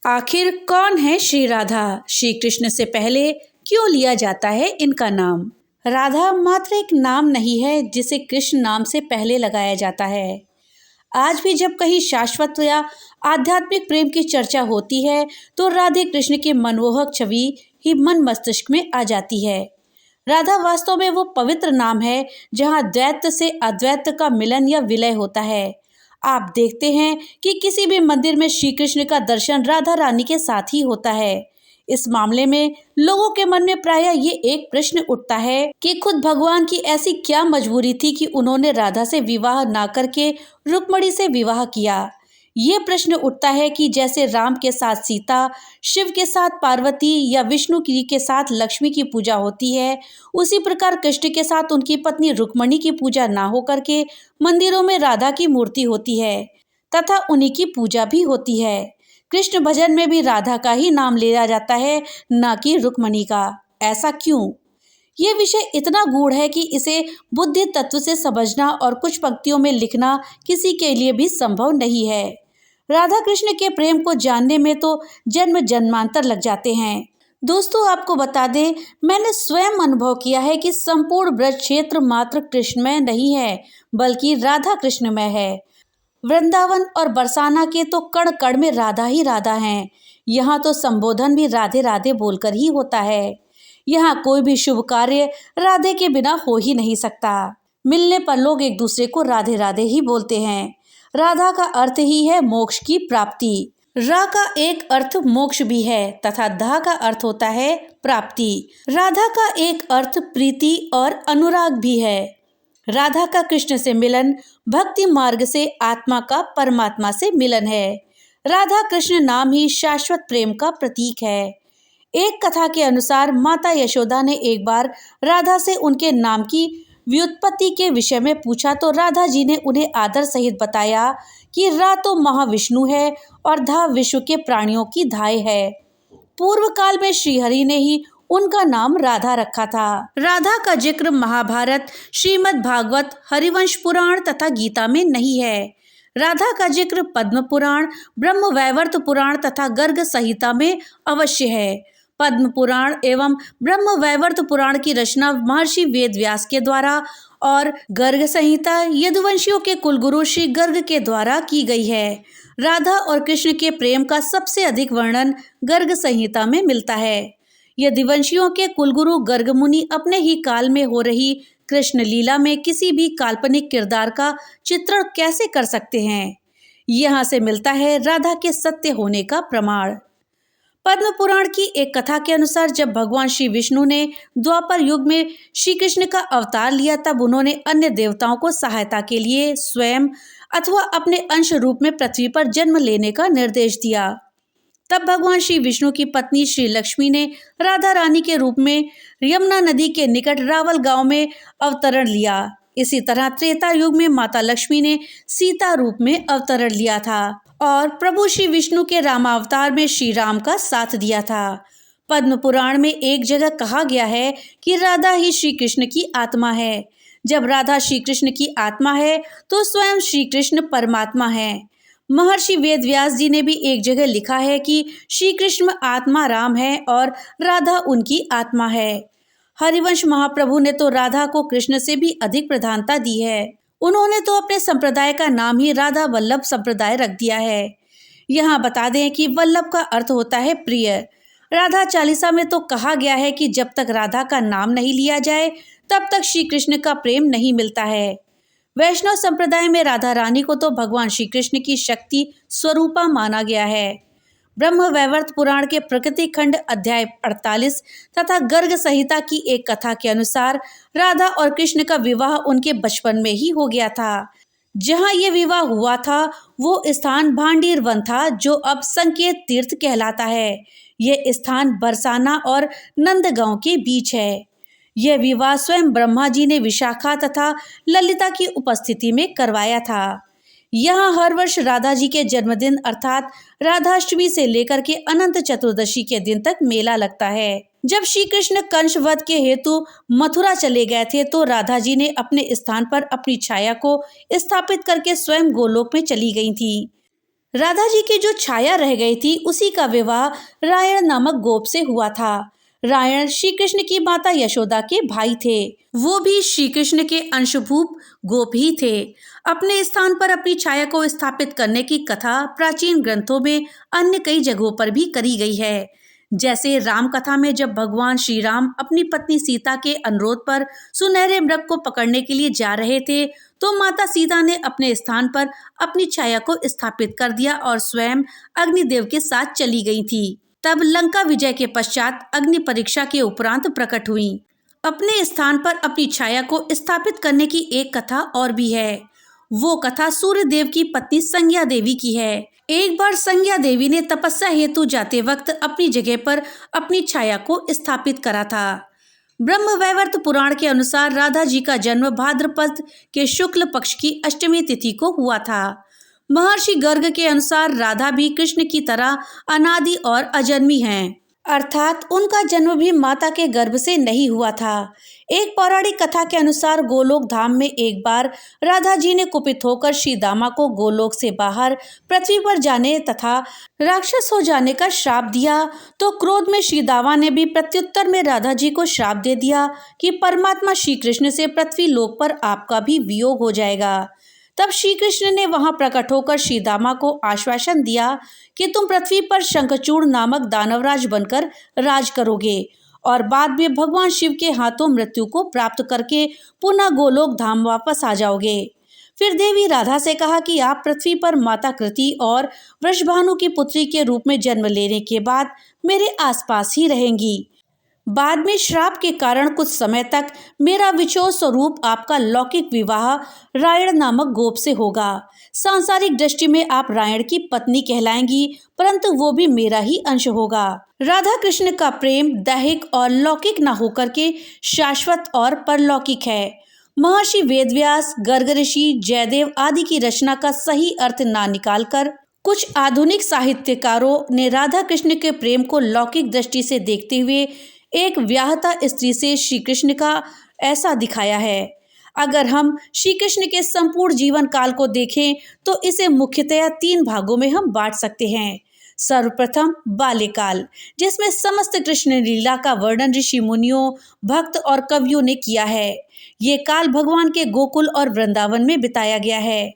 आखिर कौन है श्री राधा? श्री कृष्ण से पहले क्यों लिया जाता है इनका नाम? राधा मात्र एक नाम नहीं है जिसे कृष्ण नाम से पहले लगाया जाता है। आज भी जब कहीं शाश्वत या आध्यात्मिक प्रेम की चर्चा होती है तो राधे कृष्ण की मनमोहक छवि ही मन मस्तिष्क में आ जाती है। राधा वास्तव में वो पवित्र नाम है जहाँ द्वैत से अद्वैत का मिलन या विलय होता है। आप देखते हैं कि किसी भी मंदिर में श्री कृष्ण का दर्शन राधा रानी के साथ ही होता है। इस मामले में लोगों के मन में प्रायः ये एक प्रश्न उठता है कि खुद भगवान की ऐसी क्या मजबूरी थी कि उन्होंने राधा से विवाह ना करके रुक्मिणी से विवाह किया। ये प्रश्न उठता है कि जैसे राम के साथ सीता, शिव के साथ पार्वती या विष्णु जी के साथ लक्ष्मी की पूजा होती है, उसी प्रकार कृष्ण के साथ उनकी पत्नी रुक्मिणी की पूजा ना हो करके मंदिरों में राधा की मूर्ति होती है तथा उन्हीं की पूजा भी होती है। कृष्ण भजन में भी राधा का ही नाम लिया जाता है, न कि रुक्मिणी का। ऐसा क्यों? ये विषय इतना गूढ़ है कि इसे बुद्धि तत्व से समझना और कुछ पंक्तियों में लिखना किसी के लिए भी संभव नहीं है। राधा कृष्ण के प्रेम को जानने में तो जन्म जन्मांतर लग जाते हैं। दोस्तों, आपको बता दें, मैंने स्वयं अनुभव किया है कि संपूर्ण ब्रज क्षेत्र मात्र कृष्णमय नहीं है बल्कि राधा कृष्णमय है। वृंदावन और बरसाना के तो कण कण में राधा ही राधा हैं। यहाँ तो संबोधन भी राधे राधे बोलकर ही होता है। यहाँ कोई भी शुभ कार्य राधे के बिना हो ही नहीं सकता। मिलने पर लोग एक दूसरे को राधे राधे ही बोलते हैं। राधा का अर्थ ही है मोक्ष की प्राप्ति। रा का एक अर्थ मोक्ष भी है तथा धा का अर्थ होता है प्राप्ति। राधा का एक अर्थ प्रीति और अनुराग भी है। राधा का कृष्ण से मिलन भक्ति मार्ग से आत्मा का परमात्मा से मिलन है। राधा कृष्ण नाम ही शाश्वत प्रेम का प्रतीक है। एक कथा के अनुसार माता यशोदा ने एक बार राधा से उनके नाम की व्युत्पत्ति के विषय में पूछा तो राधा जी ने उन्हें आदर सहित बताया कि रा तो महाविष्णु है और धा विश्व के प्राणियों की धाय है। पूर्व काल में श्रीहरि ने ही उनका नाम राधा रखा था। राधा का जिक्र महाभारत, श्रीमद् भागवत, हरिवंश पुराण तथा गीता में नहीं है। राधा का जिक्र पद्म पुराण, ब्रह्म वैवर्त पुराण तथा गर्ग संहिता में अवश्य है। पद्म पुराण एवं ब्रह्म वैवर्त पुराण की रचना महर्षि वेदव्यास के द्वारा और गर्ग संहिता यदुवंशियों के कुलगुरु श्री गर्ग के द्वारा की गई है। राधा और कृष्ण के प्रेम का सबसे अधिक वर्णन गर्ग संहिता में मिलता है। यदुवंशियों के कुलगुरु गर्ग मुनि अपने ही काल में हो रही कृष्ण लीला में किसी भी काल्पनिक किरदार का चित्रण कैसे कर सकते हैं? यहाँ से मिलता है राधा के सत्य होने का प्रमाण। पद्म पुराण की एक कथा के अनुसार जब भगवान श्री विष्णु ने द्वापर युग में श्री कृष्ण का अवतार लिया तब उन्होंने अन्य देवताओं को सहायता के लिए स्वयं अथवा अपने अंश रूप में पृथ्वी पर जन्म लेने का निर्देश दिया। तब भगवान श्री विष्णु की पत्नी श्री लक्ष्मी ने राधा रानी के रूप में यमुना नदी के निकट रावल गांव में अवतरण लिया। इसी तरह त्रेता युग में माता लक्ष्मी ने सीता रूप में अवतरण लिया था और प्रभु श्री विष्णु के रामावतार में श्री राम का साथ दिया था। पद्म पुराण में एक जगह कहा गया है कि राधा ही श्री कृष्ण की आत्मा है। जब राधा श्री कृष्ण की आत्मा है तो स्वयं श्री कृष्ण परमात्मा है। महर्षि वेदव्यास जी ने भी एक जगह लिखा है कि श्री कृष्ण आत्मा राम है और राधा उनकी आत्मा है। हरिवंश महाप्रभु ने तो राधा को कृष्ण से भी अधिक प्रधानता दी है। उन्होंने तो अपने संप्रदाय का नाम ही राधा वल्लभ संप्रदाय रख दिया है। यहाँ बता दें कि वल्लभ का अर्थ होता है प्रिय। राधा चालीसा में तो कहा गया है कि जब तक राधा का नाम नहीं लिया जाए तब तक श्री कृष्ण का प्रेम नहीं मिलता है। वैष्णव संप्रदाय में राधा रानी को तो भगवान श्री कृष्ण की शक्ति स्वरूपा माना गया है। ब्रह्म वैवर्त पुराण के प्रकृति खंड अध्याय 48 तथा गर्ग संहिता की एक कथा के अनुसार राधा और कृष्ण का विवाह उनके बचपन में ही हो गया था। जहाँ ये विवाह हुआ था वो स्थान भांडीर वन था जो अब संकेत तीर्थ कहलाता है। यह स्थान बरसाना और नंदगांव के बीच है। यह विवाह स्वयं ब्रह्मा जी ने विशाखा तथा ललिता की उपस्थिति में करवाया था। यहाँ हर वर्ष राधा जी के जन्मदिन अर्थात राधाष्टमी से लेकर के अनंत चतुर्दशी के दिन तक मेला लगता है। जब श्री कृष्ण कंस वध के हेतु मथुरा चले गए थे तो राधा जी ने अपने स्थान पर अपनी छाया को स्थापित करके स्वयं गोलोक में चली गई थी। राधा जी की जो छाया रह गई थी उसी का विवाह रायण नामक गोप से हुआ था। रायण श्री कृष्ण की माता यशोदा के भाई थे। वो भी श्री कृष्ण के अंशभूत गोप ही थे। अपने स्थान पर अपनी छाया को स्थापित करने की कथा प्राचीन ग्रंथों में अन्य कई जगहों पर भी करी गई है। जैसे राम कथा में जब भगवान श्री राम अपनी पत्नी सीता के अनुरोध पर सुनहरे मृग को पकड़ने के लिए जा रहे थे, तो माता सीता ने अपने स्थान पर अपनी छाया को स्थापित कर दिया और स्वयं अग्निदेव के साथ चली गई थी। तब लंका विजय के पश्चात अग्नि परीक्षा के उपरांत प्रकट हुई। अपने स्थान पर अपनी छाया को स्थापित करने की एक कथा और भी है। वो कथा सूर्य देव की पत्नी संज्ञा देवी की है। एक बार संज्ञा देवी ने तपस्या हेतु जाते वक्त अपनी जगह पर अपनी छाया को स्थापित करा था। ब्रह्मवैवर्त पुराण के अनुसार राधा जी का जन्म भाद्रपद के शुक्ल पक्ष की अष्टमी तिथि को हुआ था। महर्षि गर्ग के अनुसार राधा भी कृष्ण की तरह अनादि और अजन्मी हैं, अर्थात उनका जन्म भी माता के गर्भ से नहीं हुआ था। एक पौराणिक कथा के अनुसार गोलोक धाम में एक बार राधा जी ने कुपित होकर श्री दामा को गोलोक से बाहर पृथ्वी पर जाने तथा राक्षस हो जाने का श्राप दिया, तो क्रोध में श्री दामा ने भी प्रत्युत्तर में राधा जी को श्राप दे दिया कि परमात्मा श्री कृष्ण से पृथ्वी लोक पर आपका भी वियोग हो जाएगा। तब श्री कृष्ण ने वहां प्रकट होकर श्री दामा को आश्वासन दिया कि तुम पृथ्वी पर शंखचूड़ नामक दानवराज बनकर राज करोगे और बाद में भगवान शिव के हाथों मृत्यु को प्राप्त करके पुनः गोलोक धाम वापस आ जाओगे। फिर देवी राधा से कहा कि आप पृथ्वी पर माता कृति और वृषभानु की पुत्री के रूप में जन्म लेने के बाद मेरे आसपास ही रहेंगी। बाद में श्राप के कारण कुछ समय तक मेरा विचोर स्वरूप आपका लौकिक विवाह रायण नामक गोप से होगा। सांसारिक दृष्टि में आप रायण की पत्नी कहलाएंगी, परंतु वो भी मेरा ही अंश होगा। राधा कृष्ण का प्रेम दैहिक और लौकिक न होकर के शाश्वत और परलौकिक है। महर्षि वेदव्यास, गर्ग ऋषि, जयदेव आदि की रचना का सही अर्थ ना निकालकर कुछ आधुनिक साहित्यकारों ने राधा कृष्ण के प्रेम को लौकिक दृष्टि से देखते हुए एक व्याहता स्त्री से श्री कृष्ण का ऐसा दिखाया है। अगर हम श्री कृष्ण के संपूर्ण जीवन काल को देखें तो इसे मुख्यतया 3 भागों में हम बांट सकते हैं। सर्वप्रथम बाल्यकाल, जिसमें समस्त कृष्ण लीला का वर्णन ऋषि मुनियों, भक्त और कवियों ने किया है। ये काल भगवान के गोकुल और वृंदावन में बिताया गया है।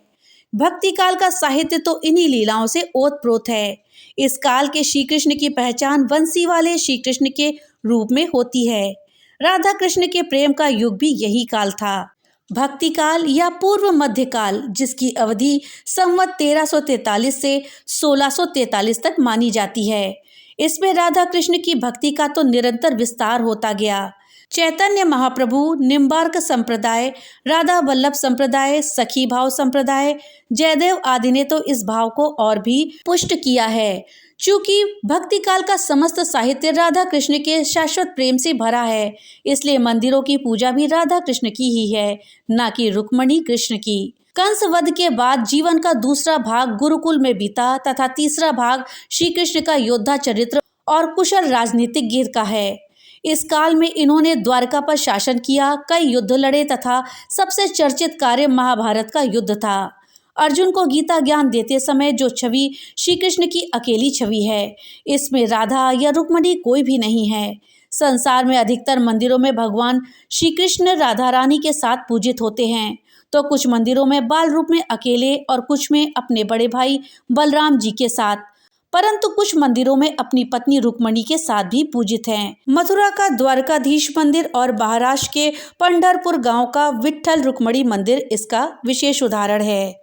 भक्ति काल का साहित्य तो इन्हीं लीलाओं से ओतप्रोत है। इस काल के श्री कृष्ण की पहचान वंशी वाले श्री कृष्ण के रूप में होती है। राधा कृष्ण के प्रेम का युग भी यही काल था। भक्ति काल या पूर्व मध्य काल, जिसकी अवधि संवत 1343 से 1643 तक मानी जाती है। इसमें राधा कृष्ण की भक्ति का तो निरंतर विस्तार होता गया। चैतन्य महाप्रभु, निम्बार्क संप्रदाय, राधा वल्लभ संप्रदाय, सखी भाव संप्रदाय, जयदेव आदि ने तो इस भाव को और भी पुष्ट किया है। चूंकि भक्ति काल का समस्त साहित्य राधा कृष्ण के शाश्वत प्रेम से भरा है, इसलिए मंदिरों की पूजा भी राधा कृष्ण की ही है, न कि रुक्मणी कृष्ण की। कंस वध के बाद जीवन का दूसरा भाग गुरुकुल में बीता तथा तीसरा भाग श्री कृष्ण का योद्धा चरित्र और कुशल राजनीतिज्ञ का है। इस काल में इन्होंने द्वारका पर शासन किया, कई युद्ध लड़े तथा सबसे चर्चित कार्य महाभारत का युद्ध था। अर्जुन को गीता ज्ञान देते समय जो छवि श्री कृष्ण की अकेली छवि है, इसमें राधा या रुक्मणी कोई भी नहीं है। संसार में अधिकतर मंदिरों में भगवान श्री कृष्ण राधा रानी के साथ पूजित होते हैं, तो कुछ मंदिरों में बाल रूप में अकेले और कुछ में अपने बड़े भाई बलराम जी के साथ, परंतु कुछ मंदिरों में अपनी पत्नी रुक्मणी के साथ भी पूजित हैं। मथुरा का द्वारकाधीश मंदिर और महाराष्ट्र के पंढरपुर गांव का विट्ठल रुक्मणी मंदिर इसका विशेष उदाहरण है।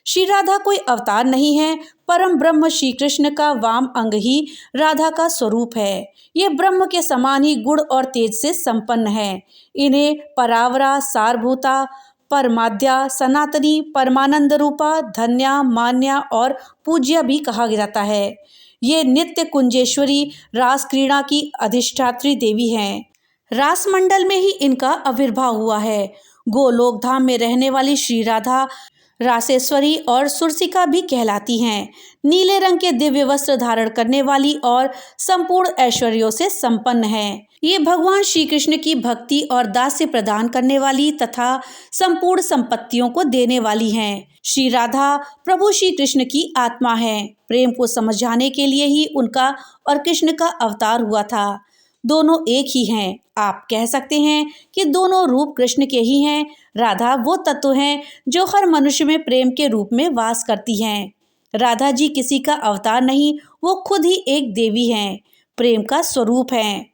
श्री राधा कोई अवतार नहीं है, परम ब्रह्म श्री कृष्ण का वाम अंग ही राधा का स्वरूप है। ये ब्रह्म के समान ही गुण और तेज से संपन्न है। इन्हें परावरा, सारभूता, परमाद्या, सनातनी, परमानंद रूपा, धन्या, मान्या और पूज्या भी कहा जाता है। ये नित्य कुंजेश्वरी रास क्रीड़ा की अधिष्ठात्री देवी हैं। रास मंडल में ही इनका आविर्भाव हुआ है। गोलोक धाम में रहने वाली श्री राधा रासेश्वरी और सुरसिका भी कहलाती हैं। नीले रंग के दिव्य वस्त्र धारण करने वाली और संपूर्ण ऐश्वर्यों से संपन्न है। ये भगवान श्री कृष्ण की भक्ति और दास्य प्रदान करने वाली तथा संपूर्ण संपत्तियों को देने वाली हैं। श्री राधा प्रभु श्री कृष्ण की आत्मा है। प्रेम को समझाने के लिए ही उनका और कृष्ण का अवतार हुआ था। दोनों एक ही हैं। आप कह सकते हैं कि दोनों रूप कृष्ण के ही हैं। राधा वो तत्व हैं जो हर मनुष्य में प्रेम के रूप में वास करती हैं। राधा जी किसी का अवतार नहीं, वो खुद ही एक देवी हैं, प्रेम का स्वरूप हैं।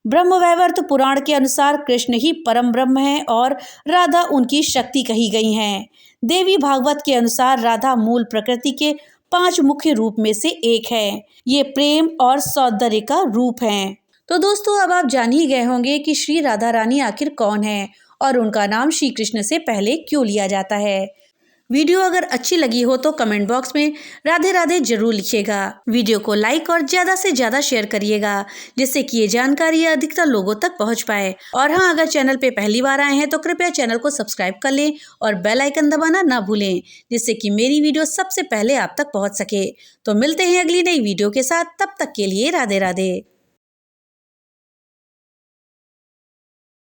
ब्रह्मवैवर्त पुराण के अनुसार कृष्ण ही परम ब्रह्म हैं और राधा उनकी शक्ति कही गई हैं। देवी भागवत के अनुसार राधा मूल प्रकृति के 5 मुख्य रूप में से एक है। ये प्रेम और सौंदर्य का रूप हैं। तो दोस्तों, अब आप जान ही गए होंगे कि श्री राधा रानी आखिर कौन है और उनका नाम श्री कृष्ण से पहले क्यों लिया जाता है। वीडियो अगर अच्छी लगी हो तो कमेंट बॉक्स में राधे राधे जरूर लिखिएगा। वीडियो को लाइक और ज़्यादा से ज़्यादा शेयर करिएगा, जिससे कि ये जानकारी अधिकतर लोगों तक पहुंच पाए। और हाँ, अगर चैनल पे पहली बार आए हैं तो कृपया चैनल को सब्सक्राइब कर लें और बेल आइकन दबाना ना भूलें, जिससे कि मेरी वीडियो सबसे पहले आप तक पहुँच सके। तो मिलते हैं अगली नई वीडियो के साथ, तब तक के लिए राधे राधे।